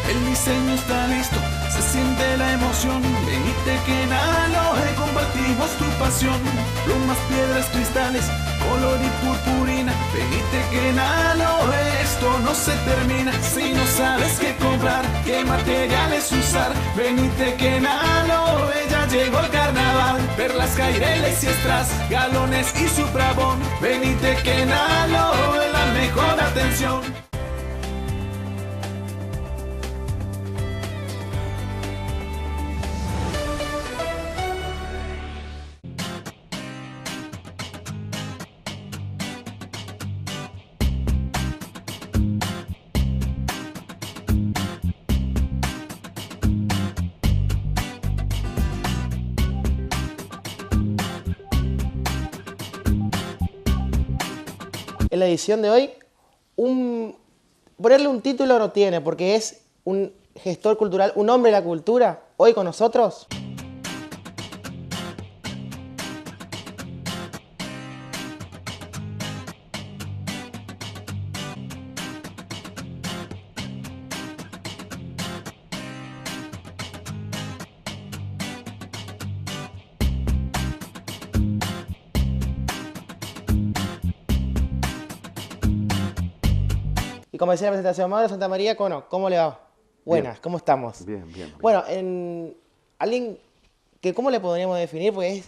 El diseño está listo, se siente la emoción. Venite que en Aloe compartimos tu pasión. Plumas, piedras, cristales, color y purpurina. Venite que en Aloe esto no se termina. Si no sabes qué comprar, qué materiales usar, venite que en Aloe ya llegó el carnaval. Perlas, caireles y estras, galones y suprabón. Venite que en Aloe la mejor atención. En la edición de hoy, ponerle un título no tiene, porque es un gestor cultural, un hombre de la cultura, hoy con nosotros. Y como decía la presentación, Mauro Santa María, ¿cómo le va? Buenas, bien. ¿Cómo estamos? Bien, bien. Bueno, alguien que, ¿cómo le podríamos definir? Porque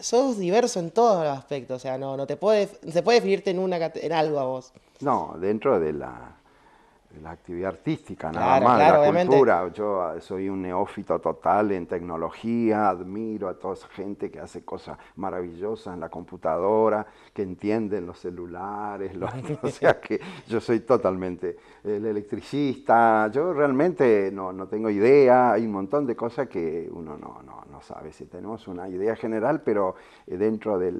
sos diverso en todos los aspectos, o sea, no se puede definirte en algo a vos. No, dentro de la actividad artística, Claro, nada más, claro, la obviamente. cultura. Yo soy un neófito total en tecnología, admiro a toda esa gente que hace cosas maravillosas en la computadora, que entienden los celulares, o sea que yo soy totalmente el electricista. Yo realmente no tengo idea, hay un montón de cosas que uno no sabe. Si tenemos una idea general, pero dentro de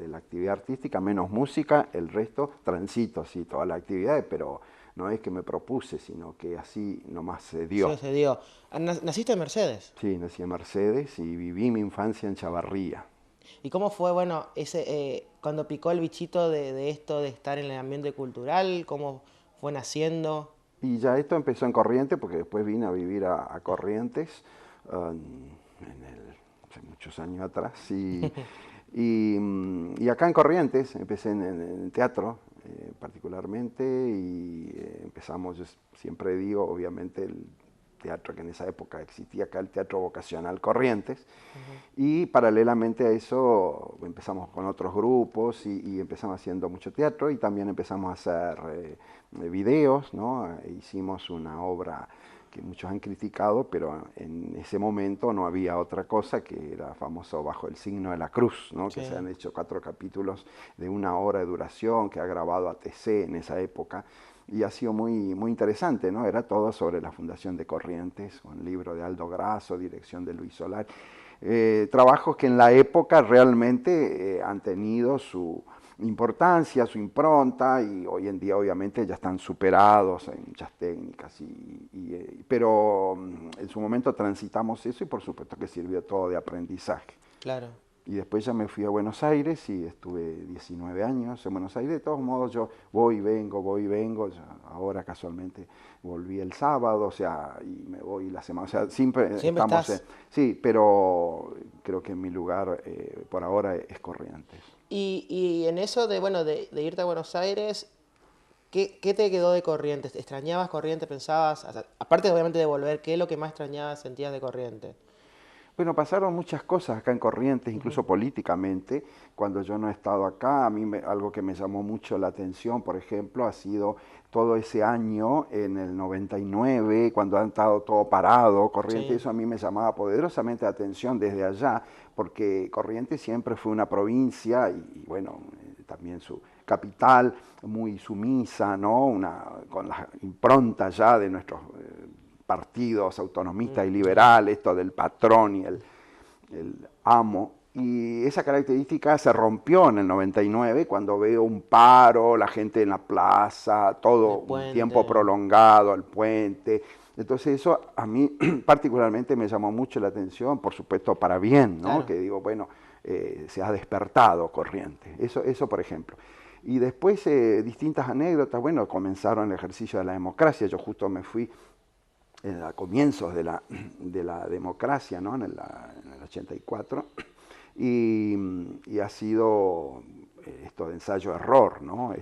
la actividad artística, menos música, el resto transito, sí, todas las actividades, pero no es que me propuse, sino que así nomás se dio. Sí, se dio. ¿Naciste en Mercedes? Sí, nací en Mercedes y viví mi infancia en Chavarría. ¿Y cómo fue, cuando picó el bichito de esto de estar en el ambiente cultural? ¿Cómo fue naciendo? Y ya esto empezó en Corrientes, porque después vine a vivir a Corrientes, hace muchos años atrás. Y acá en Corrientes empecé en teatro, particularmente, y empezamos, yo siempre digo, obviamente, el teatro que en esa época existía acá, el Teatro Vocacional Corrientes, y paralelamente a eso empezamos con otros grupos y empezamos haciendo mucho teatro y también empezamos a hacer videos, ¿no? Hicimos una obra que muchos han criticado, pero en ese momento no había otra cosa, que era famoso Bajo el signo de la cruz, ¿no? Sí. Que se han hecho 4 capítulos de 1 hora de duración, que ha grabado ATC en esa época, y ha sido muy, muy interesante, ¿no? Era todo sobre la fundación de Corrientes, un libro de Aldo Grasso, dirección de Luis Solar, trabajos que en la época realmente han tenido su importancia, su impronta, y hoy en día obviamente ya están superados en muchas técnicas, pero en su momento transitamos eso y por supuesto que sirvió todo de aprendizaje. Claro. Y después ya me fui a Buenos Aires y estuve 19 años en Buenos Aires. De todos modos yo voy y vengo. Ahora casualmente volví el sábado, o sea, y me voy la semana. O sea, siempre estamos estás. sí, pero creo que mi lugar por ahora es Corrientes. Y en eso de, bueno, de irte a Buenos Aires, ¿qué te quedó de Corrientes? ¿Extrañabas Corrientes? ¿Pensabas? O sea, aparte obviamente de volver, ¿qué es lo que más extrañabas, sentías de Corrientes? Bueno, pasaron muchas cosas acá en Corrientes, incluso políticamente. Cuando yo no he estado acá, algo que me llamó mucho la atención, por ejemplo, ha sido todo ese año, en el 99, cuando han estado todo parado, Corrientes, Sí. eso a mí me llamaba poderosamente la atención desde allá, porque Corrientes siempre fue una provincia y bueno, también su capital muy sumisa, ¿no? Con la impronta ya de nuestros partidos autonomistas y liberales, esto del patrón y el amo. Y esa característica se rompió en el 99 cuando veo un paro, la gente en la plaza, todo un tiempo prolongado, el puente. Entonces eso a mí particularmente me llamó mucho la atención, por supuesto para bien, ¿no? Claro. Que digo, bueno, se ha despertado Corrientes. Eso por ejemplo. Y después distintas anécdotas, bueno, comenzaron el ejercicio de la democracia, yo justo me fui a comienzos de la democracia, ¿no? en el 84, y ha sido esto de ensayo-error, ¿no?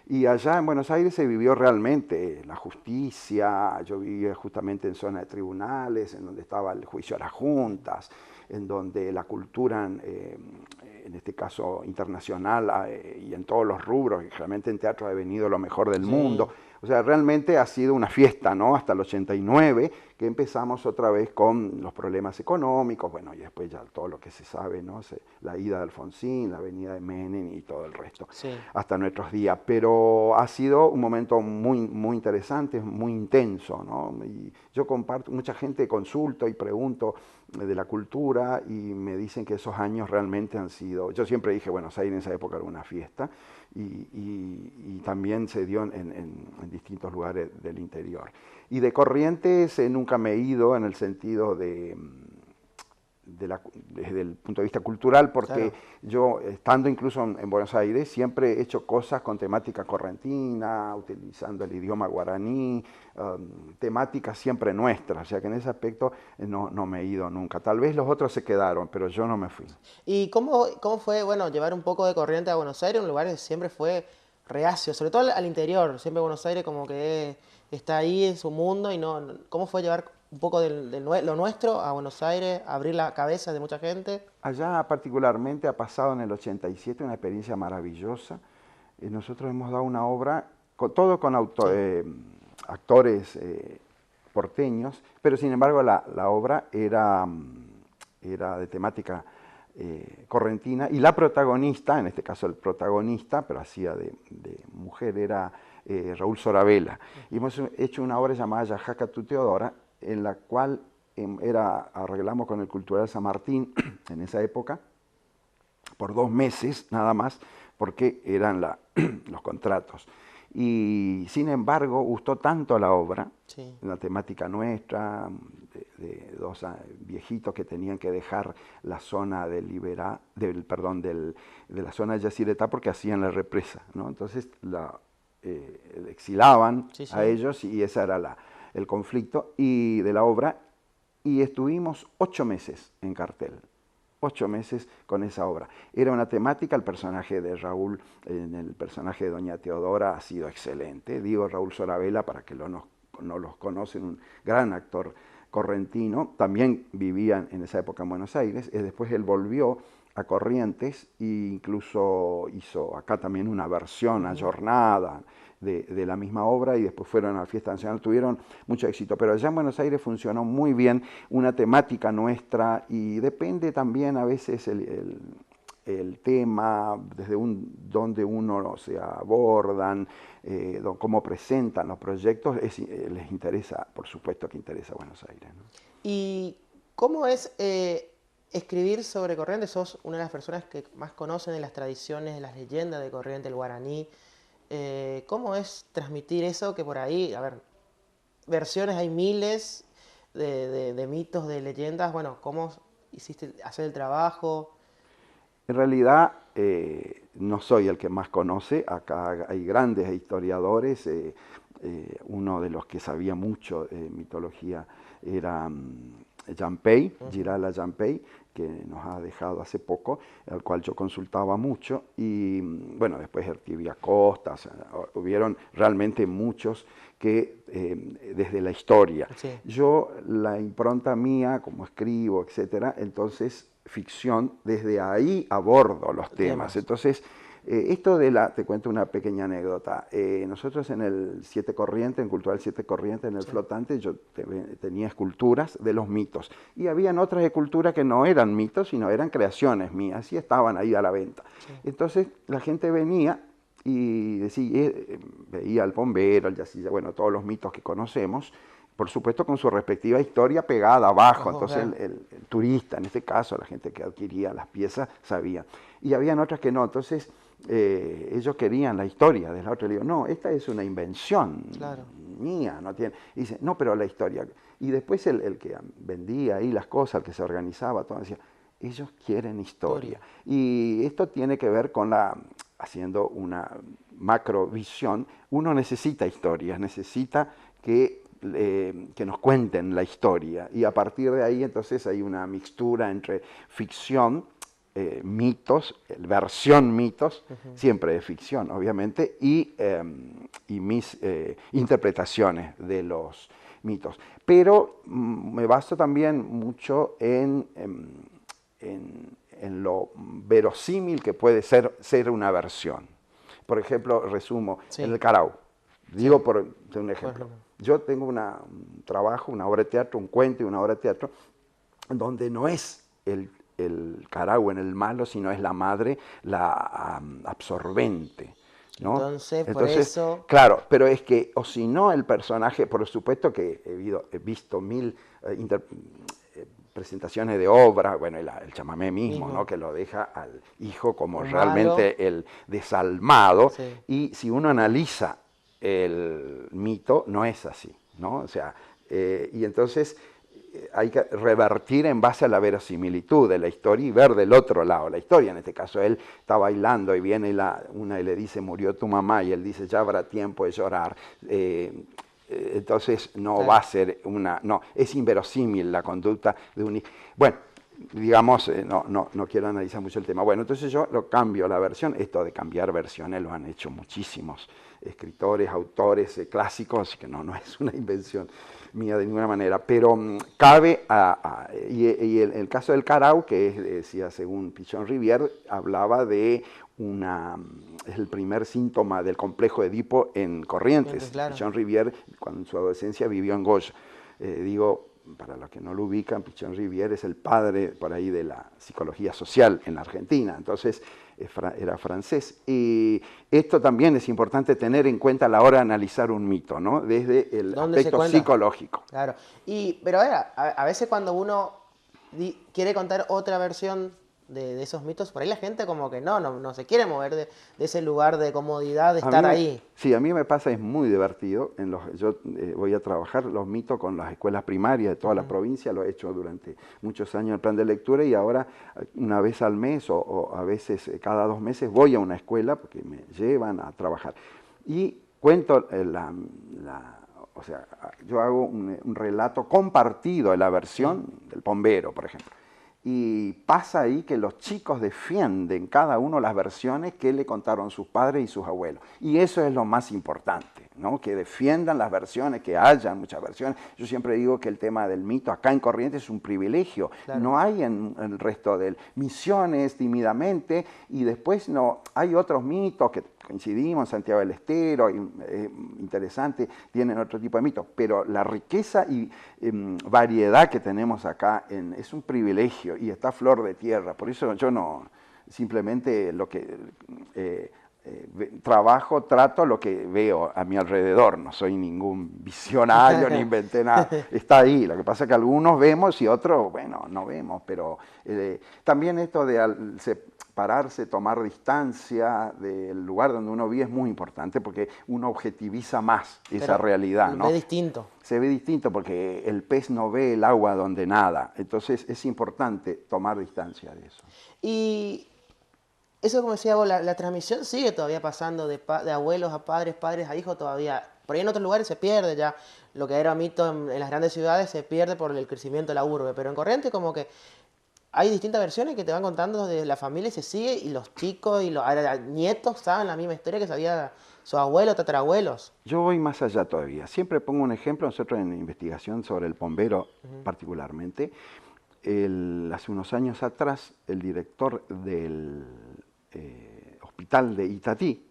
Y allá en Buenos Aires se vivió realmente la justicia, yo vivía justamente en zona de tribunales, en donde estaba el juicio a las juntas, en donde la cultura, en este caso internacional, y en todos los rubros, y realmente en teatro ha venido lo mejor del mundo. O sea, realmente ha sido una fiesta, ¿no? Hasta el 89, que empezamos otra vez con los problemas económicos, bueno, y después ya todo lo que se sabe, ¿no? La ida de Alfonsín, la venida de Menem y todo el resto, hasta nuestros días. Pero ha sido un momento muy, muy interesante, muy intenso, ¿no? Y yo comparto, mucha gente consulto y pregunto de la cultura y me dicen que esos años realmente han sido, yo siempre dije Buenos Aires en esa época era una fiesta y también se dio en distintos lugares del interior. Y de Corrientes nunca me he ido en el sentido desde el punto de vista cultural, porque yo, estando incluso en Buenos Aires, siempre he hecho cosas con temática correntina, utilizando el idioma guaraní, temáticas siempre nuestras, o sea que en ese aspecto no me he ido nunca. Tal vez los otros se quedaron, pero yo no me fui. ¿Y cómo fue, bueno, llevar un poco de Corrientes a Buenos Aires, un lugar que siempre fue reacio, sobre todo al interior? Siempre Buenos Aires como que está ahí en su mundo y no. ¿Cómo fue llevar un poco de lo nuestro a Buenos Aires, abrir la cabeza de mucha gente? Allá particularmente ha pasado en el 87 una experiencia maravillosa. Nosotros hemos dado una obra, todo con actores porteños, pero sin embargo la obra era de temática correntina y la protagonista, en este caso el protagonista, pero hacía de mujer, era Raúl Sorabella. Y hemos hecho una obra llamada Yajaca tu Teodora, en la cual arreglamos con el Cultural San Martín en esa época, por 2 meses nada más, porque eran los contratos. Y sin embargo, gustó tanto la obra, la temática nuestra, de 2 viejitos que tenían que dejar la zona de la zona de Yacyretá porque hacían la represa, ¿no? Entonces exilaban a ellos y ese era el conflicto y de la obra, y estuvimos 8 meses en cartel. 8 meses con esa obra. Era una temática, el personaje de Raúl, en el personaje de Doña Teodora ha sido excelente. Digo Raúl Sorabella para que no los conocen, un gran actor correntino. También vivía en esa época en Buenos Aires. Después él volvió a Corrientes e incluso hizo acá también una versión ayornada de la misma obra y después fueron a la Fiesta Nacional, tuvieron mucho éxito. Pero allá en Buenos Aires funcionó muy bien una temática nuestra y depende también a veces el tema, desde donde uno se abordan, cómo presentan los proyectos, les interesa, por supuesto que interesa a Buenos Aires, ¿no? ¿Y cómo es escribir sobre Corrientes, sos una de las personas que más conocen de las tradiciones, de las leyendas de Corrientes, el guaraní. ¿Cómo es transmitir eso? Que por ahí, a ver, versiones hay miles de mitos, de leyendas. Bueno, ¿cómo hiciste hacer el trabajo? En realidad, no soy el que más conoce, acá hay grandes historiadores, uno de los que sabía mucho de mitología era Jampey, Girala Jampey, que nos ha dejado hace poco, al cual yo consultaba mucho, y bueno, después Ertibia Costa, o sea, hubieron realmente muchos que desde la historia. Sí. Yo, la impronta mía, como escribo, etcétera, entonces ficción, desde ahí abordo los temas. Entonces, esto de te cuento una pequeña anécdota. Nosotros en el Siete Corrientes, en Cultural Siete Corrientes, en el Flotante, yo tenía esculturas de los mitos. Y habían otras esculturas que no eran mitos, sino eran creaciones mías y estaban ahí a la venta. Sí. Entonces, la gente venía y decía, veía al bombero, al yacilla, bueno, todos los mitos que conocemos, por supuesto con su respectiva historia pegada abajo. Entonces el turista, en este caso, la gente que adquiría las piezas, sabía. Y habían otras que no. Entonces ellos querían la historia de la otra. Le digo, no, esta es una invención mía. No tiene. Y dice, no, pero la historia. Y después el que vendía ahí las cosas, el que se organizaba, todo decía, ellos quieren historia. Y esto tiene que ver con haciendo una macrovisión, uno necesita historias, necesita que nos cuenten la historia, y a partir de ahí entonces hay una mixtura entre ficción, mitos, versión mitos, siempre de ficción obviamente, y mis interpretaciones de los mitos. Pero me baso también mucho en lo verosímil que puede ser una versión. Por ejemplo, resumo, el Carao. Digo por un ejemplo. Yo tengo un trabajo, una obra de teatro, un cuento y una obra de teatro, donde no es el Carao en el malo, sino es la madre, la absorbente, ¿no? Entonces, por eso... Claro, pero es que, o si no, el personaje, por supuesto que he visto mil presentaciones de obra, bueno, el chamamé mismo, ¿no? Que lo deja al hijo como realmente el desalmado, y si uno analiza el mito, no es así, ¿no? O sea, y entonces hay que revertir en base a la verosimilitud de la historia y ver del otro lado la historia. En este caso, él está bailando y viene una y le dice, murió tu mamá, y él dice, ya habrá tiempo de llorar. Entonces no va a ser no, es inverosímil la conducta de un hijo. Bueno, digamos, no quiero analizar mucho el tema. Bueno, entonces yo lo cambio la versión. Esto de cambiar versiones lo han hecho muchísimos escritores, autores clásicos, que no es una invención mía de ninguna manera, pero cabe y el caso del Carao, que decía según Pichon Rivière, hablaba de es el primer síntoma del complejo de Edipo en Corrientes. Pichon Rivière, cuando en su adolescencia vivió en Goya. Digo, para los que no lo ubican, Pichon Rivière es el padre por ahí de la psicología social en la Argentina, entonces era francés. Y esto también es importante tener en cuenta a la hora de analizar un mito, ¿no? Desde el aspecto psicológico. Claro, pero a veces cuando uno quiere contar otra versión de esos mitos, por ahí la gente como que no se quiere mover de ese lugar de comodidad de estar ahí. Sí, a mí me pasa, es muy divertido. Yo voy a trabajar los mitos con las escuelas primarias de toda la provincia, lo he hecho durante muchos años en el plan de lectura, y ahora una vez al mes o a veces cada 2 meses voy a una escuela porque me llevan a trabajar. Y cuento o sea, yo hago un relato compartido de la versión del bombero, por ejemplo. Y pasa ahí que los chicos defienden cada uno las versiones que le contaron sus padres y sus abuelos. Y eso es lo más importante, ¿no? Que defiendan las versiones, que haya muchas versiones. Yo siempre digo que el tema del mito acá en Corrientes es un privilegio. Claro. No hay en el resto de Misiones, tímidamente, y después no hay otros mitos que coincidimos, Santiago del Estero, interesante, tienen otro tipo de mitos, pero la riqueza y variedad que tenemos acá es un privilegio y está a flor de tierra. Por eso yo no, simplemente lo que trabajo, trato lo que veo a mi alrededor, no soy ningún visionario ni inventé nada, está ahí. Lo que pasa es que algunos vemos y otros, bueno, no vemos, pero también esto de separarse, tomar distancia del lugar donde uno vive es muy importante porque uno objetiviza más esa realidad, ¿no? Se ve distinto. Se ve distinto porque el pez no ve el agua donde nada, entonces es importante tomar distancia de eso. Y eso, como decía vos, la transmisión sigue todavía pasando de abuelos a padres, padres a hijos todavía. Por ahí en otros lugares se pierde ya. Lo que era mito en las grandes ciudades se pierde por el crecimiento de la urbe. Pero en Corrientes como que hay distintas versiones que te van contando de la familia y se sigue. Y los chicos y los nietos saben la misma historia que sabía sus abuelos, tatarabuelos. Yo voy más allá todavía. Siempre pongo un ejemplo, nosotros en investigación sobre el Pombero particularmente. Hace unos años atrás, el director del hospital de Itatí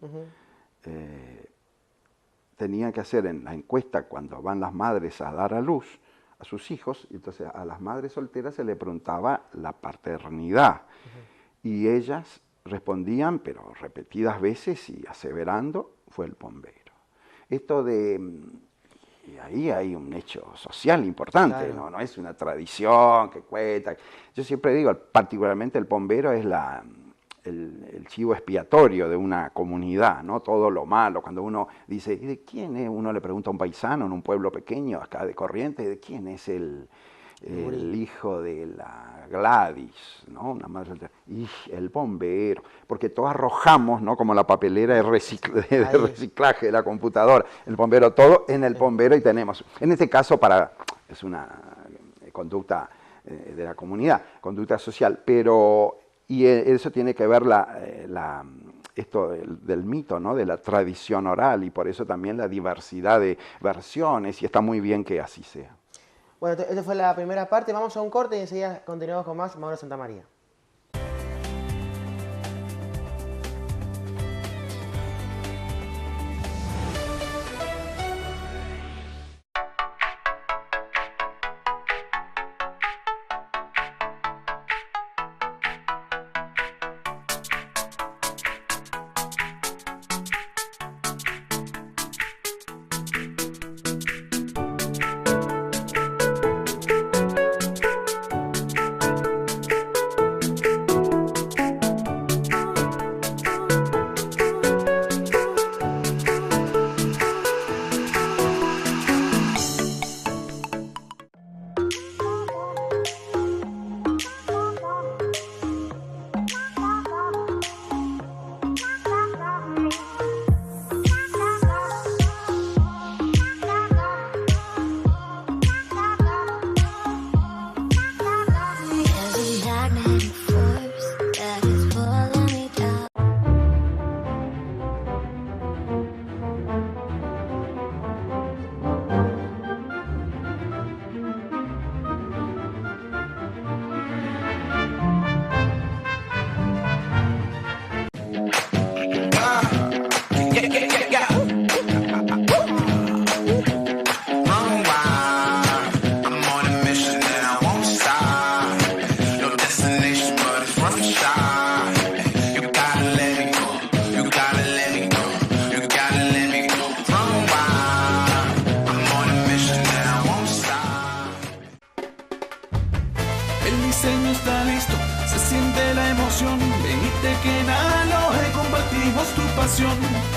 tenía que hacer en la encuesta cuando van las madres a dar a luz a sus hijos, y entonces a las madres solteras se le preguntaba la paternidad y ellas respondían, pero repetidas veces y aseverando, fue el Pombero. Esto y ahí hay un hecho social importante, claro. No es una tradición que cuenta. Yo siempre digo, particularmente el Pombero es el chivo expiatorio de una comunidad, ¿no? Todo lo malo. Cuando uno dice, ¿y de quién es? Uno le pregunta a un paisano en un pueblo pequeño, acá de Corrientes, ¿de quién es el hijo de la Gladys, ¿no? Una madre, y el Pombero, porque todos arrojamos, ¿no? Como la papelera de reciclaje de la computadora, el Pombero, todo en el Pombero y tenemos. En este caso es una conducta de la comunidad, conducta social, pero y eso tiene que ver esto del mito, ¿no? De la tradición oral, y por eso también la diversidad de versiones, y está muy bien que así sea. Bueno, esta fue la primera parte, vamos a un corte y enseguida continuamos con más Mauro Santamaría.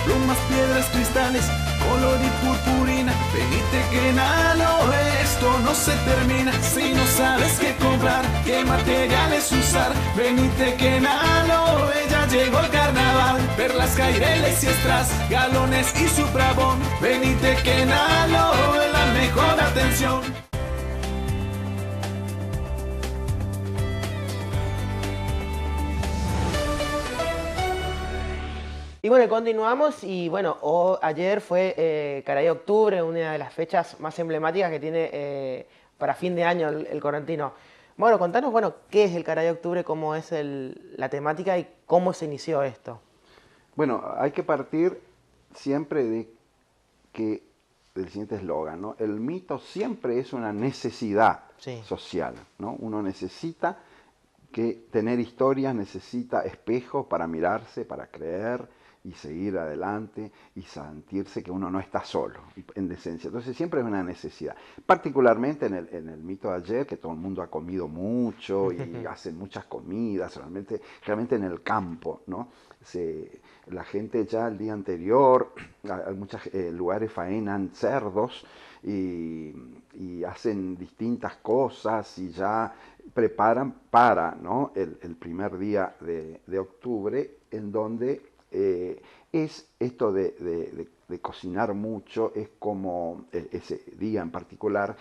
Plumas, piedras, cristales, color y purpurina. Venite que en Aloe esto no se termina. Si no sabes qué comprar, qué materiales usar, venite que en Aloe ya llegó el carnaval. Perlas, caireles y estras, galones y suprabón. Venite que en Aloe la mejor atención. Y bueno, continuamos y bueno, ayer fue Caray Octubre, una de las fechas más emblemáticas que tiene para fin de año el correntino. Bueno, contanos, bueno, ¿qué es el Caray Octubre, cómo es la temática y cómo se inició esto? Bueno, hay que partir siempre del siguiente eslogan, ¿no? El mito siempre es una necesidad social, ¿no? Uno necesita tener historias, necesita espejos para mirarse, para creer. y seguir adelante y sentirse que uno no está solo, en esencia. Entonces siempre es una necesidad. Particularmente en el mito de ayer, que todo el mundo ha comido mucho y hacen muchas comidas, realmente en el campo, ¿no? La gente ya el día anterior, en muchos lugares faenan cerdos y hacen distintas cosas y ya preparan para, ¿no? el primer día de octubre, en donde es esto de cocinar mucho, es como ese día en particular,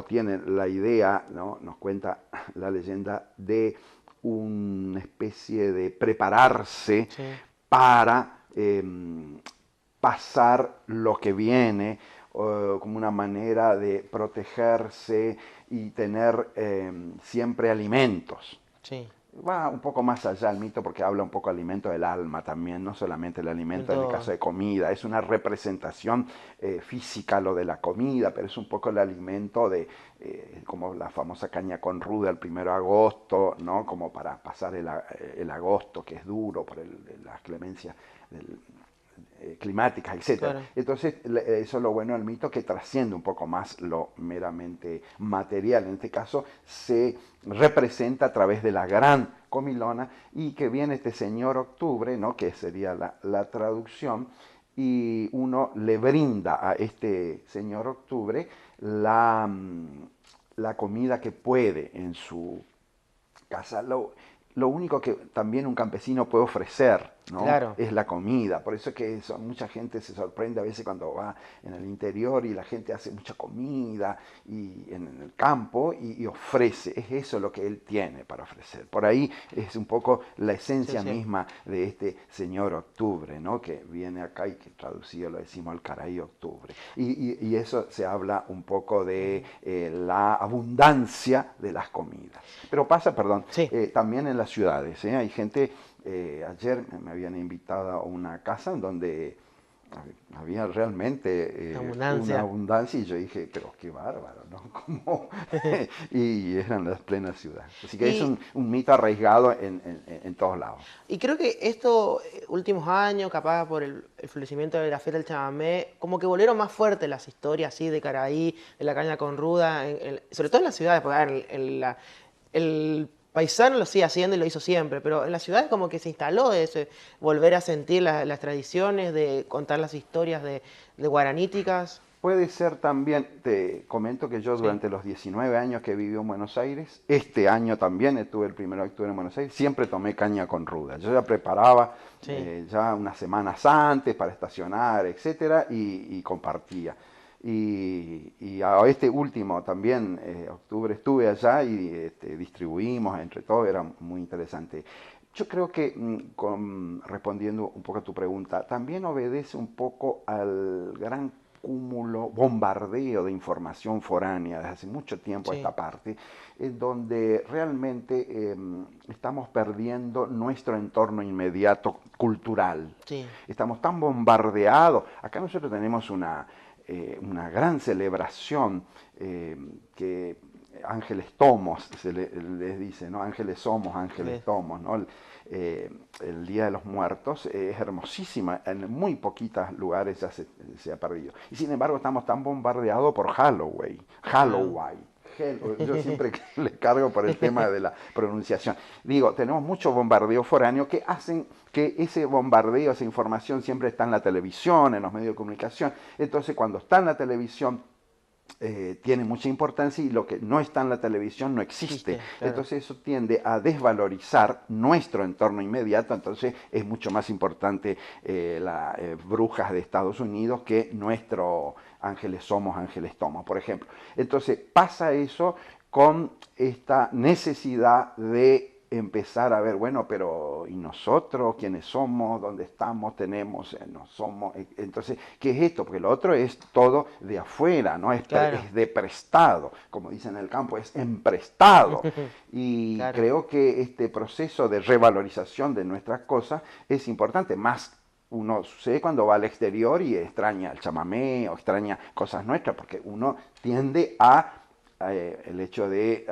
tiene la idea, ¿no? Nos cuenta la leyenda, de una especie de prepararse Sí. para pasar lo que viene, como una manera de protegerse y tener siempre alimentos. Sí. Va un poco más allá el mito porque habla un poco de alimento del alma también, no solamente el alimento en el caso de comida, es una representación física lo de la comida, pero es un poco el alimento como la famosa caña con ruda el 1 de agosto, ¿no? Como para pasar el agosto, que es duro por las clemencias climáticas, etc. Claro. Entonces, eso es lo bueno del mito, que trasciende un poco más lo meramente material. En este caso, se representa a través de la gran comilona y que viene este señor octubre, ¿no? Que sería la traducción, y uno le brinda a este señor octubre la comida que puede en su casa. Lo único que también un campesino puede ofrecer, ¿no? Claro. Es la comida. Por eso es que mucha gente se sorprende a veces cuando va en el interior y la gente hace mucha comida y en el campo y ofrece. Es eso lo que él tiene para ofrecer. Por ahí es un poco la esencia misma de este señor octubre, ¿no? Que viene acá y que traducido lo decimos al Caray octubre. Y eso se habla un poco de la abundancia de las comidas. Pero pasa, perdón, también en las ciudades. Hay gente, ayer me habían invitado a una casa en donde había realmente una abundancia y yo dije, pero qué bárbaro, ¿no? ¿Cómo? Y eran las plenas ciudades. Así que es un mito arraigado en todos lados. Y creo que estos últimos años, capaz por el florecimiento de la fiesta del chamamé, como que volvieron más fuertes las historias así de Caraí, de la caña con ruda, sobre todo en las ciudades, porque el paisano lo sigue haciendo y lo hizo siempre, pero en la ciudad como que se instaló ese volver a sentir las tradiciones, de contar las historias de guaraníticas. Puede ser también, te comento que yo durante los 19 años que viví en Buenos Aires, este año también estuve el 1 de octubre en Buenos Aires, siempre tomé caña con ruda. Yo ya preparaba ya unas semanas antes para estacionar, etcétera, y compartía. Y a este último también, octubre, estuve allá y distribuimos entre todos, era muy interesante. Yo creo que, respondiendo un poco a tu pregunta, también obedece un poco al gran cúmulo, bombardeo de información foránea desde hace mucho tiempo a esta parte, en donde realmente estamos perdiendo nuestro entorno inmediato cultural. Estamos tan bombardeados. Acá nosotros tenemos una gran celebración que ángeles tomos, les dice, ¿no? Ángeles somos, ángeles tomos, ¿no? El Día de los Muertos es hermosísima, en muy poquitos lugares ya se ha perdido. Y sin embargo estamos tan bombardeados por Halloween. Yo siempre le cargo por el tema de la pronunciación. Digo, tenemos mucho bombardeo foráneo que hacen que ese bombardeo, esa información siempre está en la televisión, en los medios de comunicación. Entonces, cuando está en la televisión, tiene mucha importancia y lo que no está en la televisión no existe. Claro. Entonces eso tiende a desvalorizar nuestro entorno inmediato, entonces es mucho más importante las brujas de Estados Unidos que nuestro ángeles somos, ángeles tomos, por ejemplo. Entonces pasa eso con esta necesidad de empezar a ver, bueno, pero ¿y nosotros quiénes somos? ¿Dónde estamos? ¿Tenemos? ¿No somos? Entonces, ¿qué es esto? Porque lo otro es todo de afuera, ¿no? Es de prestado, como dicen en el campo, es emprestado. Y creo que este proceso de revalorización de nuestras cosas es importante, más uno sucede cuando va al exterior y extraña el chamamé o extraña cosas nuestras, porque uno tiende a el hecho de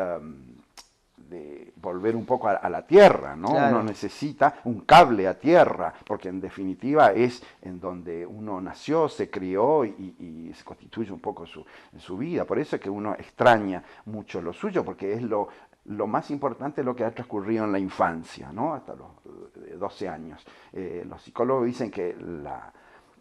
de volver un poco a la tierra, ¿no? Claro. Uno necesita un cable a tierra, porque en definitiva es en donde uno nació, se crió y se constituye un poco su vida. Por eso es que uno extraña mucho lo suyo, porque es lo más importante es lo que ha transcurrido en la infancia, ¿no? Hasta los 12 años. Los psicólogos dicen que la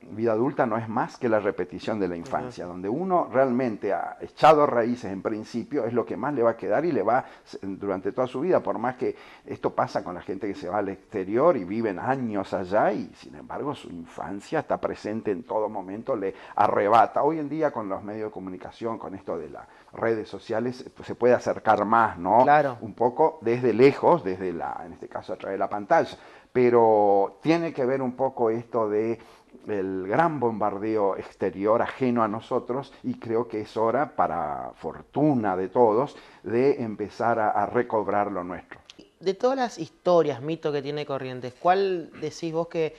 vida adulta no es más que la repetición de la infancia, donde uno realmente ha echado raíces en principio, es lo que más le va a quedar y le va durante toda su vida, por más que esto pasa con la gente que se va al exterior y viven años allá y sin embargo su infancia está presente en todo momento, le arrebata. Hoy en día con los medios de comunicación, con esto de las redes sociales, pues se puede acercar más, ¿no? Claro. Un poco desde lejos, en este caso a través de la pantalla, pero tiene que ver un poco esto de el gran bombardeo exterior ajeno a nosotros, y creo que es hora, para fortuna de todos, de empezar a recobrar lo nuestro. De todas las historias, mitos que tiene Corrientes, ¿cuál decís vos que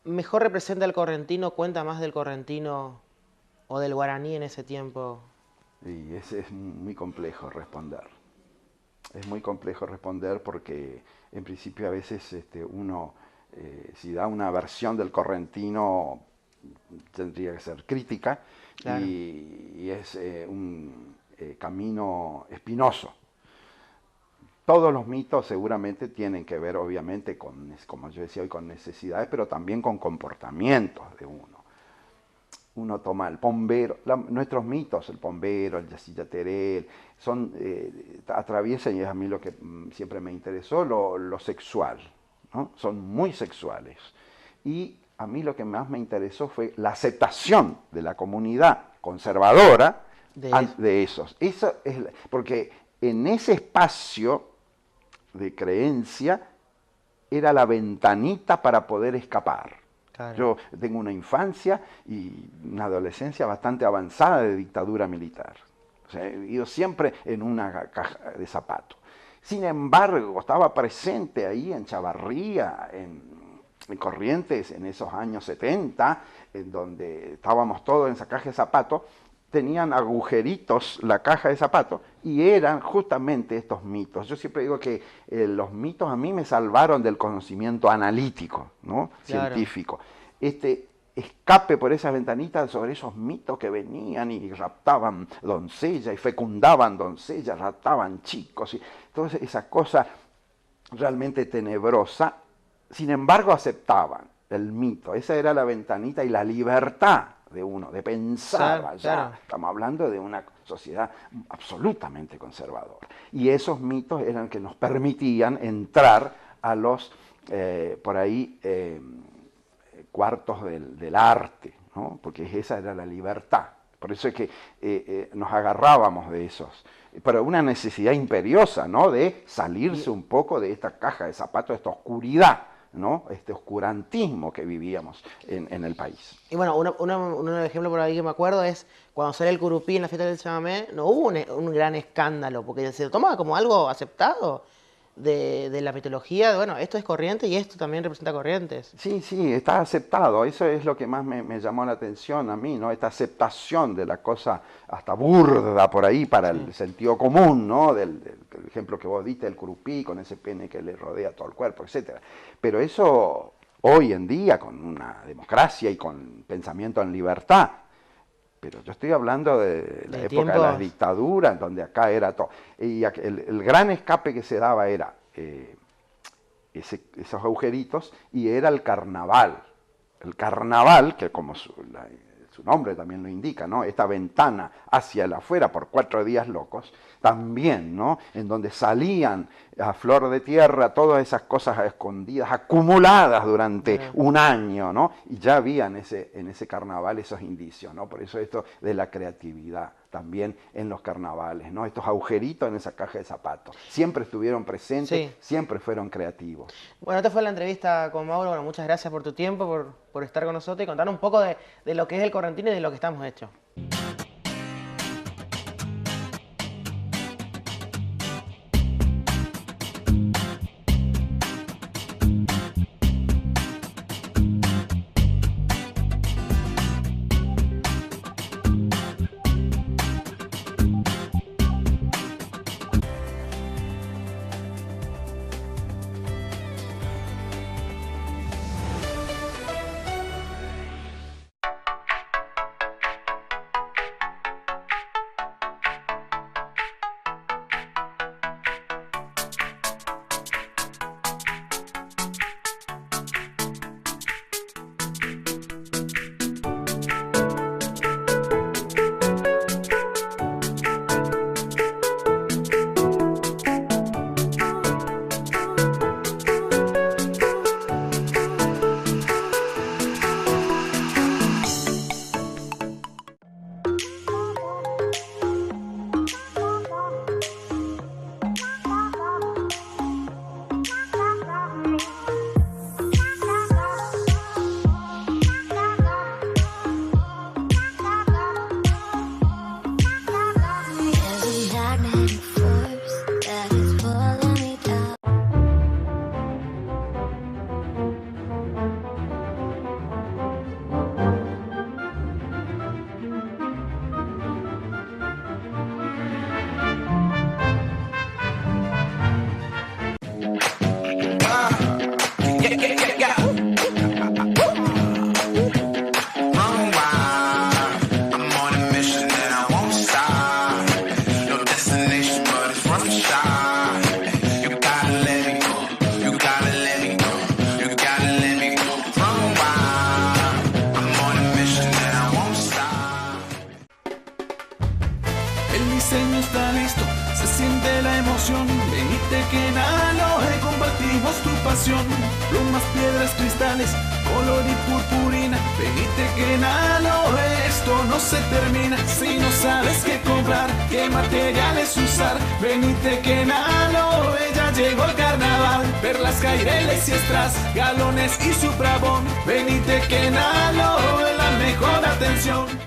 mejor representa al correntino, cuenta más del correntino o del guaraní en ese tiempo? Y ese es muy complejo responder. Es muy complejo responder porque en principio a veces uno... si da una versión del correntino, tendría que ser crítica, claro. y es un camino espinoso. Todos los mitos seguramente tienen que ver, obviamente, como yo decía hoy, con necesidades, pero también con comportamientos de uno. Uno toma el pombero, nuestros mitos, el pombero, el yacillaterel, atraviesan, y es a mí lo que siempre me interesó, lo sexual, ¿no? Son muy sexuales. Y a mí lo que más me interesó fue la aceptación de la comunidad conservadora de esos. Eso es, porque en ese espacio de creencia era la ventanita para poder escapar. Claro. Yo tengo una infancia y una adolescencia bastante avanzada de dictadura militar. O sea, he ido siempre en una caja de zapatos. Sin embargo, estaba presente ahí en Chavarría, en Corrientes, en esos años 70, en donde estábamos todos en esa caja de zapatos, tenían agujeritos la caja de zapatos y eran justamente estos mitos. Yo siempre digo que los mitos a mí me salvaron del conocimiento analítico, ¿no? Claro. Científico. Escape por esas ventanitas sobre esos mitos que venían y raptaban doncellas y fecundaban doncellas, raptaban chicos, y toda esa cosa realmente tenebrosa. Sin embargo, aceptaban el mito. Esa era la ventanita y la libertad de uno, de pensar allá. Claro. Estamos hablando de una sociedad absolutamente conservadora. Y esos mitos eran que nos permitían entrar a los, por ahí, cuartos del arte, ¿no? Porque esa era la libertad. Por eso es que nos agarrábamos de esos. Pero una necesidad imperiosa, ¿no? De salirse un poco de esta caja de zapatos, de esta oscuridad, ¿no? Este oscurantismo que vivíamos en el país. Y bueno, un ejemplo por ahí que me acuerdo es cuando sale el curupí en la fiesta del chamamé, no hubo un gran escándalo, porque se lo tomaba como algo aceptado de la mitología. Bueno, esto es Corrientes y esto también representa Corrientes. Sí, sí, está aceptado. Eso es lo que más me llamó la atención a mí, ¿no? Esta aceptación de la cosa hasta burda por ahí para el sentido común, ¿no? Del ejemplo que vos diste, el curupí con ese pene que le rodea todo el cuerpo, etc. Pero eso hoy en día, con una democracia y con pensamiento en libertad, pero yo estoy hablando de la época de las dictaduras, donde acá era todo. Y el gran escape que se daba era esos agujeritos, y era el carnaval. El carnaval, que como su nombre también lo indica, ¿no? Esta ventana hacia el afuera por 4 días locos, también, ¿no? En donde salían a flor de tierra todas esas cosas escondidas, acumuladas durante un año, ¿no? Y ya había en ese carnaval esos indicios, ¿no? Por eso esto de la creatividad también en los carnavales, ¿no? Estos agujeritos en esa caja de zapatos. Siempre estuvieron presentes, siempre fueron creativos. Bueno, esta fue la entrevista con Mauro. Bueno, muchas gracias por tu tiempo, por estar con nosotros y contarnos un poco de lo que es el correntino y de lo que estamos hechos. que en Aloe compartimos tu pasión. Plumas, piedras, cristales, color y purpurina. Venite que en Aloe esto no se termina. Si no sabes qué comprar, qué materiales usar, venite que en Aloe ya llegó el carnaval. Perlas, caireles y estras, galones y suprabón. Venite que en Aloe la mejor atención.